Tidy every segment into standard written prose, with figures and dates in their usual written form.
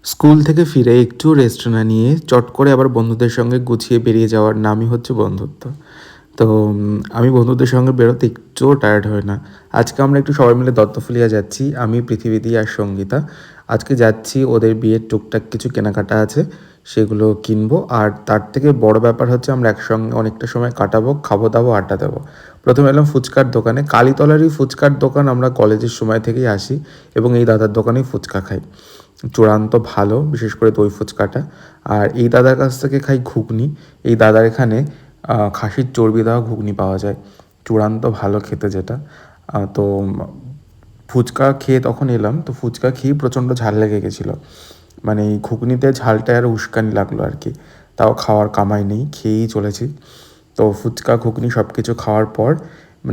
School থেকে ফিরে একটু রেস্ট না নিয়ে চট করে আবার বন্ধুদের সঙ্গে গুছিয়ে বেরিয়ে যাওয়ার নামই হচ্ছে বন্ধুত্ব। তো আমি বন্ধুদের সঙ্গে বেরোতে একটুও টায়ার্ড হই না। আজকে আমরা একটু সবাই মিলে দত্তফুলিয়া যাচ্ছি। আমি, পৃথিবীদি আর সঙ্গীতা। আজকে যাচ্ছি, ওদের বিয়ের টুকটাক কিছু কেনাকাটা আছে, সেগুলো কিনবো। আর তার থেকে বড় ব্যাপার হচ্ছে আমরা একসঙ্গে অনেকটা সময় কাটাবো, খাবো-দাবো, আড্ডা দেবো। প্রথমে এলাম ফুচকার দোকানে। কালীতলারই ফুচকার দোকান, আমরা কলেজের সময় থেকেই আসি এবং এই দাদার দোকানেই ফুচকা খাই। চূড়ান্ত ভালো, বিশেষ করে দই ফুচকাটা। আর এই দাদার কাছ থেকে খাই ঘুগনি। এই দাদার এখানে খাসির চর্বি দেওয়া ঘুগনি পাওয়া যায়, চূড়ান্ত ভালো খেতে যেটা। তো ফুচকা খেয়ে তখন এলাম, তো ফুচকা খেয়েই প্রচণ্ড ঝাল লেগে গেছিলো। মানে এই ঘুগনিতে ঝালটা আরও উস্কানি লাগলো আর কি। তাও খাওয়ার কামাই নেই, খেয়েই চলেছি। তো ফুচকা, ঘুগনি সব কিছু খাওয়ার পর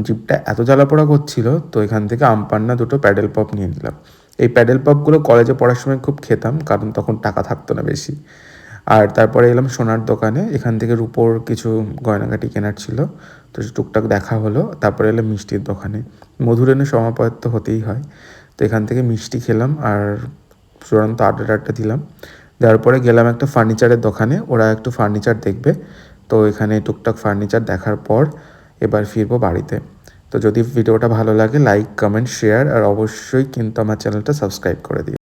জিভটা এত জ্বালাপোড়া করছিল, তো এখান থেকে আমপান্না দুটো প্যাডেল পপ নিয়ে নিলাম। এই প্যাডেল পপগুলো কলেজে পড়ার সময় খুব খেতাম, কারণ তখন টাকা থাকতো না বেশি। আর তারপরে এলাম সোনার দোকানে। এখান থেকে রূপোর কিছু গয়নাগাটি কেনার ছিল, তো টুকটাক দেখা হলো। তারপরে এলাম মিষ্টির দোকানে। মধুরেণে সমাপয়াত্ত হতেই হয়। তো এখান থেকে মিষ্টি খেলাম আর চূড়ান্ত আড্ডা দিলাম। দেওয়ার পরে গেলাম একটা ফার্নিচারের দোকানে, ওরা একটু ফার্নিচার দেখবে। তো এখানে টুকটাক ফার্নিচার দেখার পর এবার ফিরবো বাড়িতে। তো যদি ভিডিওটা ভালো লাগে, লাইক, কমেন্ট, শেয়ার আর অবশ্যই কিন্তু আমার চ্যানেলটা সাবস্ক্রাইব করে দিও।